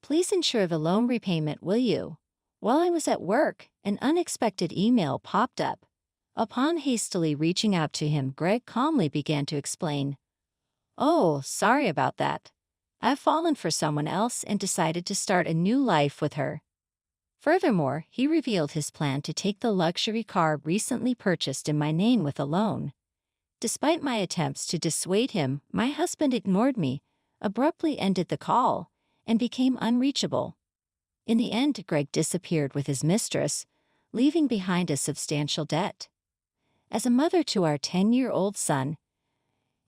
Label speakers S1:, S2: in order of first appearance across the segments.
S1: Please ensure the loan repayment, will you? While I was at work, an unexpected email popped up. Upon hastily reaching out to him, Greg calmly began to explain. Oh, sorry about that. I've fallen for someone else and decided to start a new life with her. Furthermore, he revealed his plan to take the luxury car recently purchased in my name with a loan. Despite my attempts to dissuade him, my husband ignored me, abruptly ended the call, and became unreachable. In the end, Greg disappeared with his mistress, leaving behind a substantial debt. As a mother to our 10-year-old son,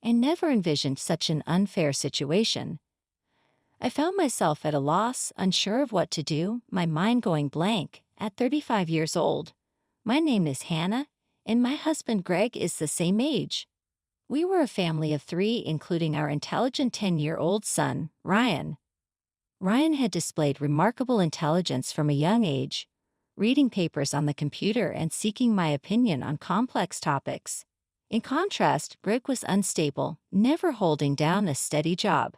S1: I never envisioned such an unfair situation. I found myself at a loss, unsure of what to do, my mind going blank. At 35 years old, my name is Hannah, and my husband Greg is the same age. We were a family of 3, including our intelligent 10-year-old son, Ryan. Ryan had displayed remarkable intelligence from a young age, reading papers on the computer and seeking my opinion on complex topics. In contrast, Greg was unstable, never holding down a steady job.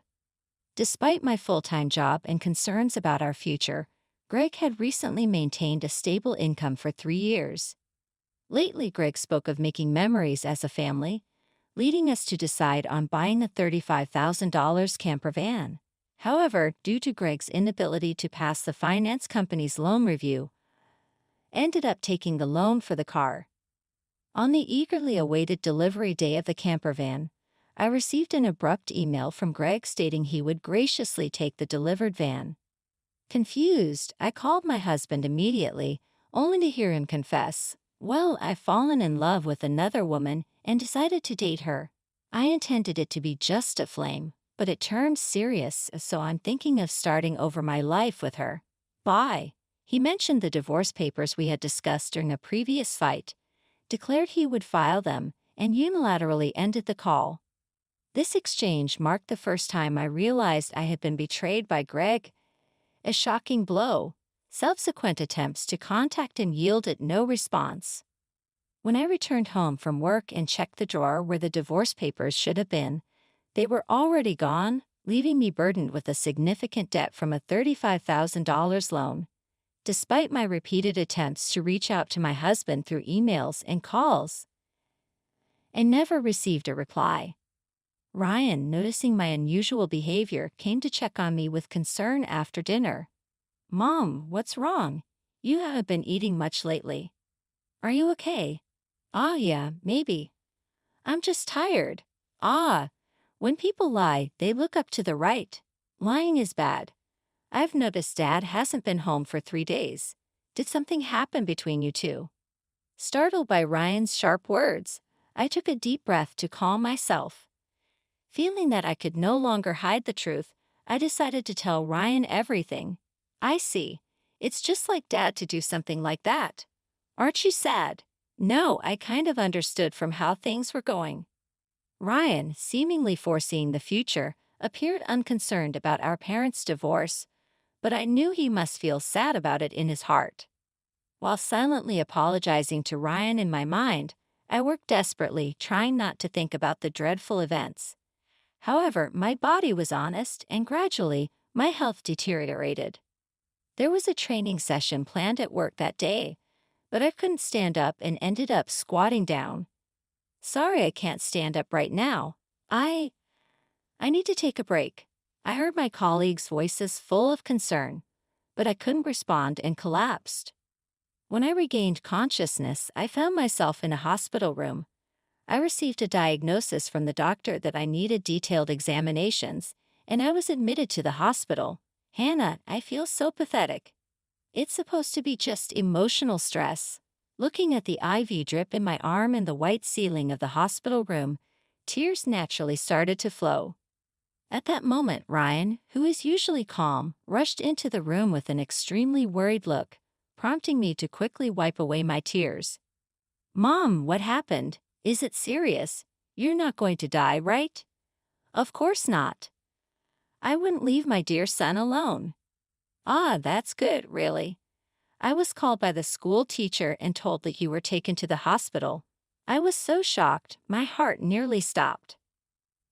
S1: Despite my full-time job and concerns about our future, Greg had recently maintained a stable income for 3 years. Lately, Greg spoke of making memories as a family, leading us to decide on buying a $35,000 camper van. However, due to Greg's inability to pass the finance company's loan review, ended up taking the loan for the car. On the eagerly awaited delivery day of the camper van, I received an abrupt email from Greg stating he would graciously take the delivered van. Confused, I called my husband immediately, only to hear him confess, "Well, I've fallen in love with another woman and decided to date her. I intended it to be just a flame, but it turned serious, so I'm thinking of starting over my life with her. Bye." He mentioned the divorce papers we had discussed during a previous fight, declared he would file them, and unilaterally ended the call. This exchange marked the first time I realized I had been betrayed by Greg. A shocking blow. Subsequent attempts to contact him yielded no response. When I returned home from work and checked the drawer where the divorce papers should have been, they were already gone, leaving me burdened with a significant debt from a $35,000 loan. Despite my repeated attempts to reach out to my husband through emails and calls, I never received a reply. Ryan, noticing my unusual behavior, came to check on me with concern after dinner. "Mom, what's wrong? You haven't been eating much lately. Are you okay?" "Ah, yeah, maybe. I'm just tired." "Ah, when people lie, they look up to the right. Lying is bad. I've noticed Dad hasn't been home for 3 days. Did something happen between you two?" Startled by Ryan's sharp words, I took a deep breath to calm myself. Feeling that I could no longer hide the truth, I decided to tell Ryan everything. "I see. It's just like Dad to do something like that. Aren't you sad?" "No, I kind of understood from how things were going." Ryan, seemingly foreseeing the future, appeared unconcerned about our parents' divorce, but I knew he must feel sad about it in his heart. While silently apologizing to Ryan in my mind, I worked desperately, trying not to think about the dreadful events. However, my body was honest, and gradually, my health deteriorated. There was a training session planned at work that day, but I couldn't stand up and ended up squatting down. "Sorry, I can't stand up right now. I need to take a break." I heard my colleagues' voices full of concern, but I couldn't respond and collapsed. When I regained consciousness, I found myself in a hospital room. I received a diagnosis from the doctor that I needed detailed examinations, and I was admitted to the hospital. "Hannah, I feel so pathetic." "It's supposed to be just emotional stress." Looking at the IV drip in my arm and the white ceiling of the hospital room, tears naturally started to flow. At that moment, Ryan, who is usually calm, rushed into the room with an extremely worried look, prompting me to quickly wipe away my tears. "Mom, what happened? Is it serious? You're not going to die, right?" "Of course not. I wouldn't leave my dear son alone." "Ah, that's good, really. I was called by the school teacher and told that you were taken to the hospital." I was so shocked, my heart nearly stopped.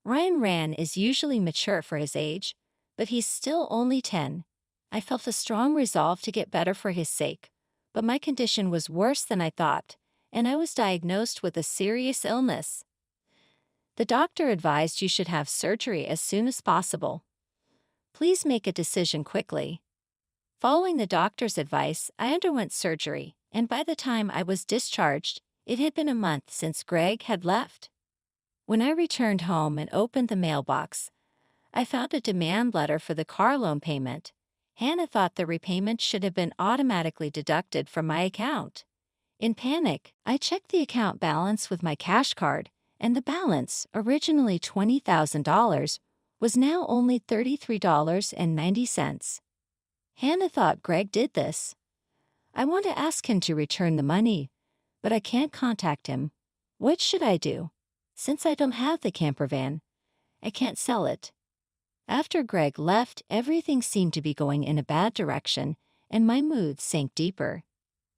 S1: Ryan is usually mature for his age, but he's still only 10. I felt a strong resolve to get better for his sake, but my condition was worse than I thought, and I was diagnosed with a serious illness. The doctor advised you should have surgery as soon as possible. Please make a decision quickly. Following the doctor's advice, I underwent surgery, and by the time I was discharged, it had been a month since Greg had left. When I returned home and opened the mailbox, I found a demand letter for the car loan payment. Hannah thought the repayment should have been automatically deducted from my account. In panic, I checked the account balance with my cash card, and the balance, originally $20,000, was now only $33.90. Hannah thought Greg did this. I want to ask him to return the money, but I can't contact him. What should I do? Since I don't have the camper van, I can't sell it. After Greg left, everything seemed to be going in a bad direction, and my mood sank deeper.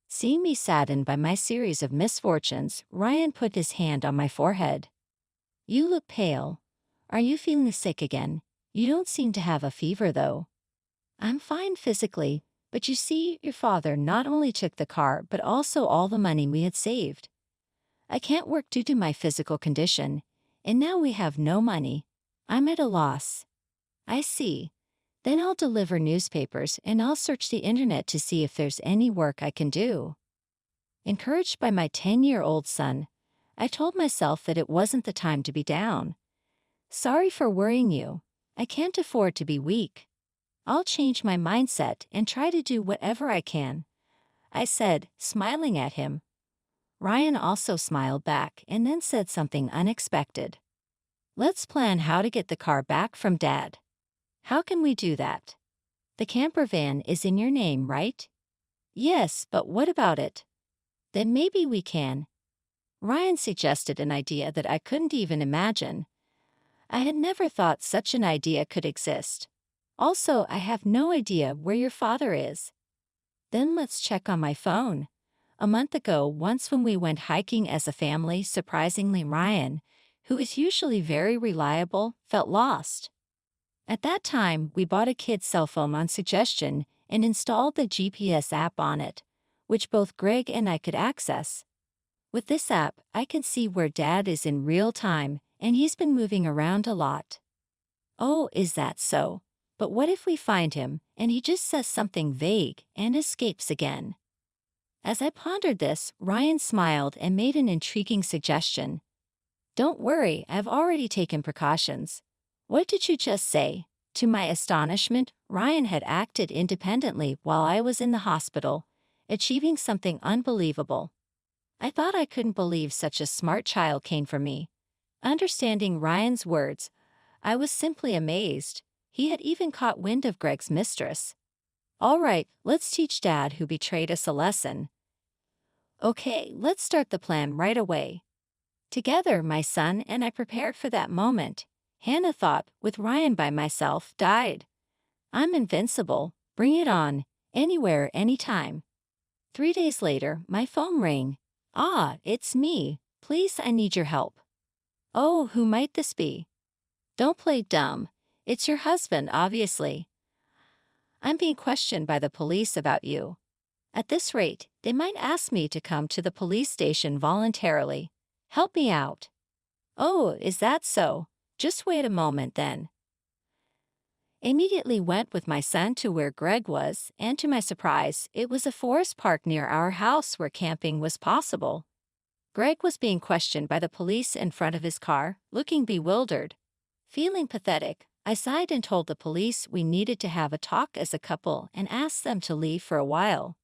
S1: Seeing me saddened by my series of misfortunes, Ryan put his hand on my forehead. You look pale. Are you feeling sick again? You don't seem to have a fever, though. I'm fine physically, but you see, your father not only took the car but also all the money we had saved. I can't work due to my physical condition, and now we have no money. I'm at a loss. I see. Then I'll deliver newspapers and I'll search the internet to see if there's any work I can do. Encouraged by my 10-year-old son, I told myself that it wasn't the time to be down. Sorry for worrying you. I can't afford to be weak. I'll change my mindset and try to do whatever I can, I said, smiling at him. Ryan also smiled back and then said something unexpected. Let's plan how to get the car back from Dad. How can we do that? The camper van is in your name, right? Yes, but what about it? Then maybe we can. Ryan suggested an idea that I couldn't even imagine. I had never thought such an idea could exist. Also, I have no idea where your father is. Then let's check on my phone. A month ago, once when we went hiking as a family, surprisingly Ryan, who is usually very reliable, felt lost. At that time, we bought a kid's cell phone on suggestion and installed the GPS app on it, which both Greg and I could access. With this app, I can see where Dad is in real time, and he's been moving around a lot. Oh, is that so? But what if we find him, and he just says something vague and escapes again? As I pondered this, Ryan smiled and made an intriguing suggestion. Don't worry, I've already taken precautions. What did you just say? To my astonishment, Ryan had acted independently while I was in the hospital, achieving something unbelievable. I thought I couldn't believe such a smart child came from me. Understanding Ryan's words, I was simply amazed. He had even caught wind of Greg's mistress. All right, let's teach Dad, who betrayed us, a lesson. Okay, let's start the plan right away. Together, my son and I prepared for that moment. Hannah thought, with Ryan by myself, died. I'm invincible. Bring it on. Anywhere, anytime. 3 days later, my phone rang. Ah, it's me. Please, I need your help. Oh, who might this be? Don't play dumb. It's your husband, obviously. I'm being questioned by the police about you. At this rate, they might ask me to come to the police station voluntarily. Help me out. Oh, is that so? Just wait a moment then. Immediately went with my son to where Greg was, and to my surprise, it was a forest park near our house where camping was possible. Greg was being questioned by the police in front of his car, looking bewildered. Feeling pathetic, I sighed and told the police we needed to have a talk as a couple and asked them to leave for a while.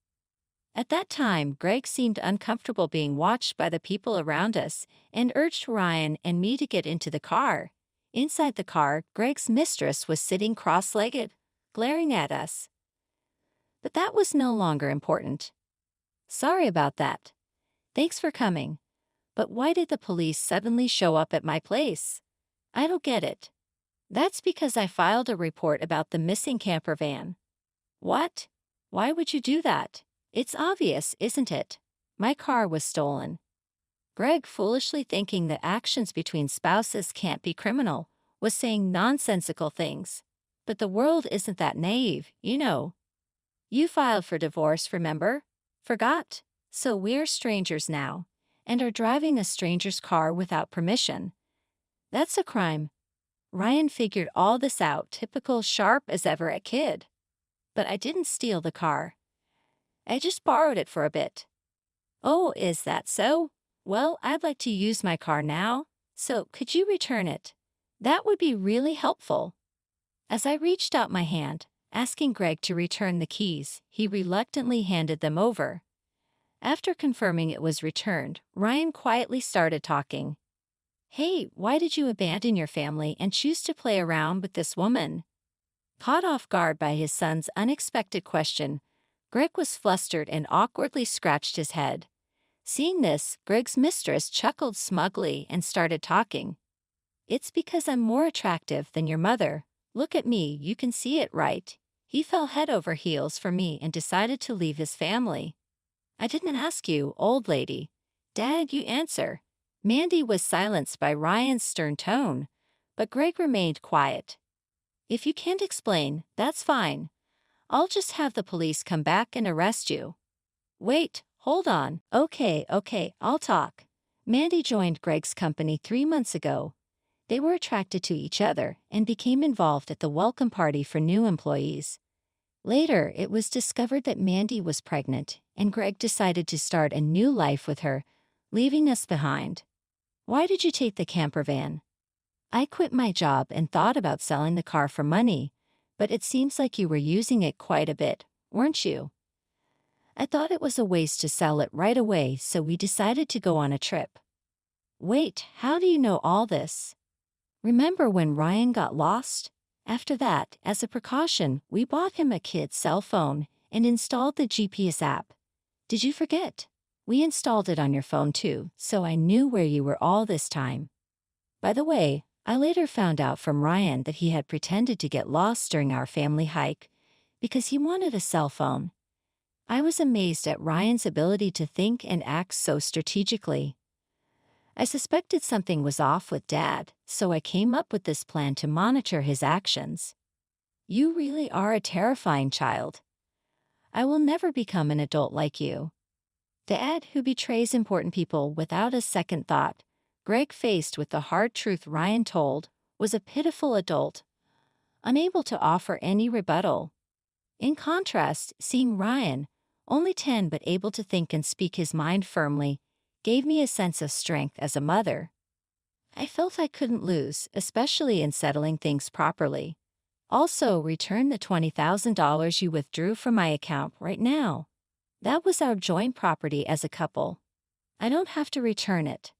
S1: At that time, Greg seemed uncomfortable being watched by the people around us and urged Ryan and me to get into the car. Inside the car, Greg's mistress was sitting cross-legged, glaring at us. But that was no longer important. Sorry about that. Thanks for coming. But why did the police suddenly show up at my place? I don't get it. That's because I filed a report about the missing camper van. What? Why would you do that? It's obvious, isn't it? My car was stolen. Greg, foolishly thinking that actions between spouses can't be criminal, was saying nonsensical things. But the world isn't that naive, you know. You filed for divorce, remember? Forgot? So we're strangers now, and are driving a stranger's car without permission. That's a crime. Ryan figured all this out, typical sharp as ever a kid. But I didn't steal the car. I just borrowed it for a bit. Oh, is that so? Well, I'd like to use my car now, so could you return it? That would be really helpful. As I reached out my hand, asking Greg to return the keys, he reluctantly handed them over. After confirming it was returned, Ryan quietly started talking. Hey, why did you abandon your family and choose to play around with this woman? Caught off guard by his son's unexpected question, Greg was flustered and awkwardly scratched his head. Seeing this, Greg's mistress chuckled smugly and started talking. It's because I'm more attractive than your mother. Look at me, you can see it, right? He fell head over heels for me and decided to leave his family. I didn't ask you, old lady. Dad, you answer. Mandy was silenced by Ryan's stern tone, but Greg remained quiet. If you can't explain, that's fine. I'll just have the police come back and arrest you. Wait, hold on. Okay, I'll talk. Mandy joined Greg's company 3 months ago. They were attracted to each other and became involved at the welcome party for new employees. Later, it was discovered that Mandy was pregnant, and Greg decided to start a new life with her, leaving us behind. Why did you take the camper van? I quit my job and thought about selling the car for money, but it seems like you were using it quite a bit, weren't you? I thought it was a waste to sell it right away, so we decided to go on a trip. Wait, how do you know all this? Remember when Ryan got lost? After that, as a precaution, we bought him a kid's cell phone and installed the GPS app. Did you forget? We installed it on your phone too, so I knew where you were all this time. By the way, I later found out from Ryan that he had pretended to get lost during our family hike because he wanted a cell phone. I was amazed at Ryan's ability to think and act so strategically. I suspected something was off with Dad, so I came up with this plan to monitor his actions. You really are a terrifying child. I will never become an adult like you. Dad who betrays important people without a second thought, Greg, faced with the hard truth Ryan told, was a pitiful adult, unable to offer any rebuttal. In contrast, seeing Ryan, only 10 but able to think and speak his mind firmly, gave me a sense of strength as a mother. I felt I couldn't lose, especially in settling things properly. Also, return the $20,000 you withdrew from my account right now. That was our joint property as a couple. I don't have to return it.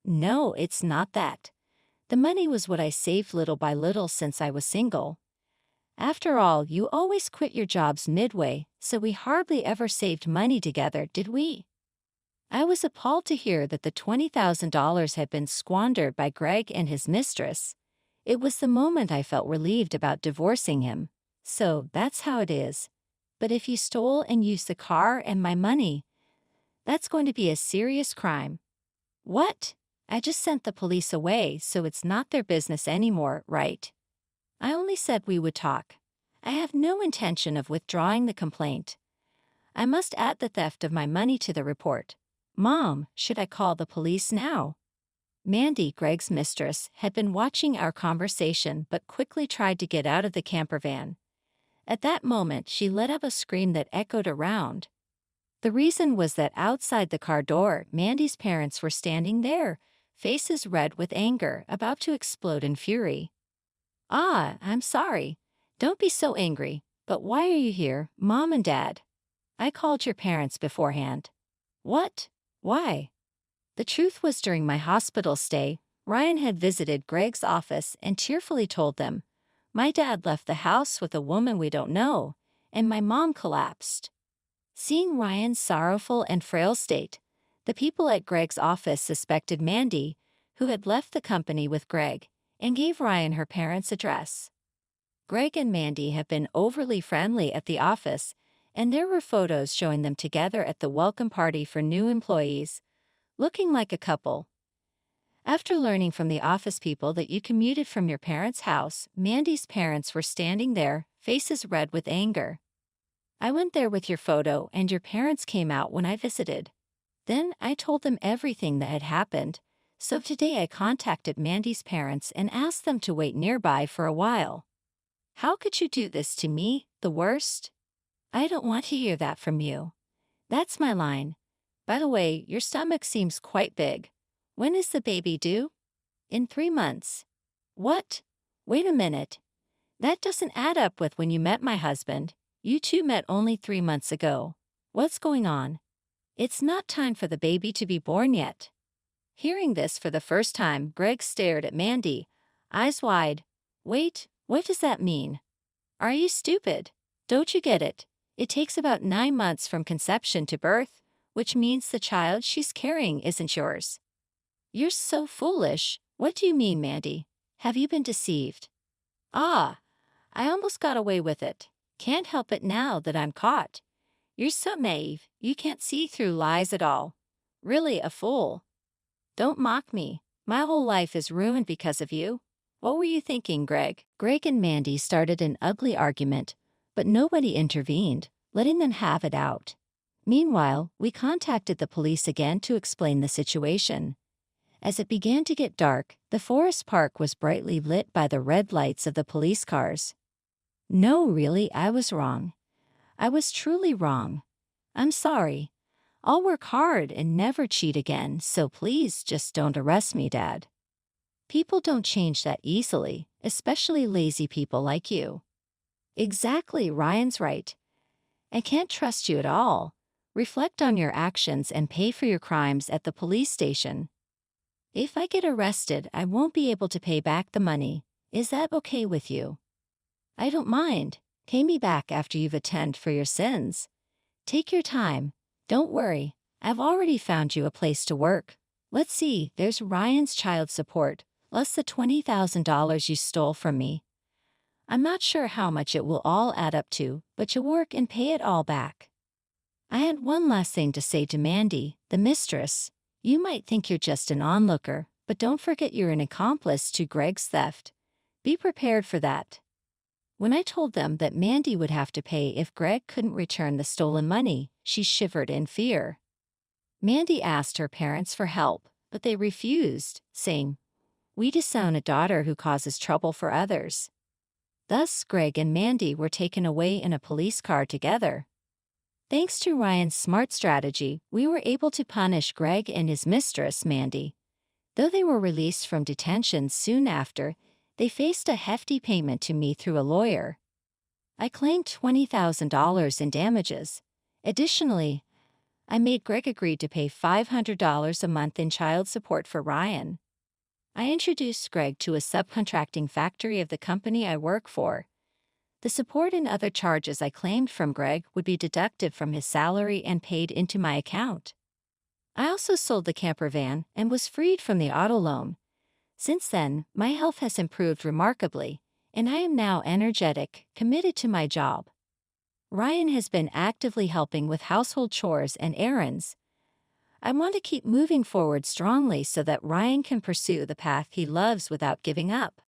S1: No, it's not that. The money was what I saved little by little since I was single. After all, you always quit your jobs midway, so we hardly ever saved money together, did we? I was appalled to hear that the $20,000 had been squandered by Greg and his mistress. It was the moment I felt relieved about divorcing him. So, that's how it is. But if you stole and used the car and my money, that's going to be a serious crime. What? I just sent the police away, so it's not their business anymore, right? I only said we would talk. I have no intention of withdrawing the complaint. I must add the theft of my money to the report. Mom, should I call the police now? Mandy, Greg's mistress, had been watching our conversation but quickly tried to get out of the camper van. At that moment, she let out a scream that echoed around. The reason was that outside the car door, Mandy's parents were standing there, faces red with anger, about to explode in fury. Ah, I'm sorry. Don't be so angry. But why are you here, Mom and Dad? I called your parents beforehand. What? Why? The truth was, during my hospital stay, Ryan had visited Greg's office and tearfully told them, my dad left the house with a woman we don't know, and my mom collapsed. Seeing Ryan's sorrowful and frail state, the people at Greg's office suspected Mandy, who had left the company with Greg, and gave Ryan her parents' address. Greg and Mandy have been overly friendly at the office, and there were photos showing them together at the welcome party for new employees, looking like a couple. After learning from the office people that you commuted from your parents' house, Mandy's parents were standing there, faces red with anger. I went there with your photo and your parents came out when I visited. Then I told them everything that had happened, so today I contacted Mandy's parents and asked them to wait nearby for a while. How could you do this to me, the worst? I don't want to hear that from you. That's my line. By the way, your stomach seems quite big. When is the baby due? In 3 months. What? Wait a minute. That doesn't add up with when you met my husband. You two met only 3 months ago. What's going on? It's not time for the baby to be born yet. Hearing this for the first time, Greg stared at Mandy, eyes wide. Wait, what does that mean? Are you stupid? Don't you get it? It takes about 9 months from conception to birth, which means the child she's carrying isn't yours. You're so foolish. What do you mean, Mandy? Have you been deceived? Ah, I almost got away with it. Can't help it now that I'm caught. You're so naive, you can't see through lies at all. Really a fool. Don't mock me. My whole life is ruined because of you. What were you thinking, Greg? Greg and Mandy started an ugly argument, but nobody intervened, letting them have it out. Meanwhile, we contacted the police again to explain the situation. As it began to get dark, the forest park was brightly lit by the red lights of the police cars. No, really, I was wrong. I was truly wrong. I'm sorry. I'll work hard and never cheat again, so please just don't arrest me, Dad. People don't change that easily, especially lazy people like you. Exactly, Ryan's right. I can't trust you at all. Reflect on your actions and pay for your crimes at the police station. If I get arrested, I won't be able to pay back the money. Is that okay with you? I don't mind. Pay me back after you've atoned for your sins. Take your time. Don't worry. I've already found you a place to work. Let's see, there's Ryan's child support, plus the $20,000 you stole from me. I'm not sure how much it will all add up to, but you'll work and pay it all back. I had one last thing to say to Mandy, the mistress. You might think you're just an onlooker, but don't forget you're an accomplice to Greg's theft. Be prepared for that. When I told them that Mandy would have to pay if Greg couldn't return the stolen money, she shivered in fear. Mandy asked her parents for help, but they refused, saying, "We disown a daughter who causes trouble for others." Thus, Greg and Mandy were taken away in a police car together. Thanks to Ryan's smart strategy, we were able to punish Greg and his mistress, Mandy. Though they were released from detention soon after, they faced a hefty payment to me through a lawyer. I claimed $20,000 in damages. Additionally, I made Greg agree to pay $500 a month in child support for Ryan. I introduced Greg to a subcontracting factory of the company I work for. The support and other charges I claimed from Greg would be deducted from his salary and paid into my account. I also sold the camper van and was freed from the auto loan. Since then, my health has improved remarkably, and I am now energetic, committed to my job. Ryan has been actively helping with household chores and errands. I want to keep moving forward strongly so that Ryan can pursue the path he loves without giving up.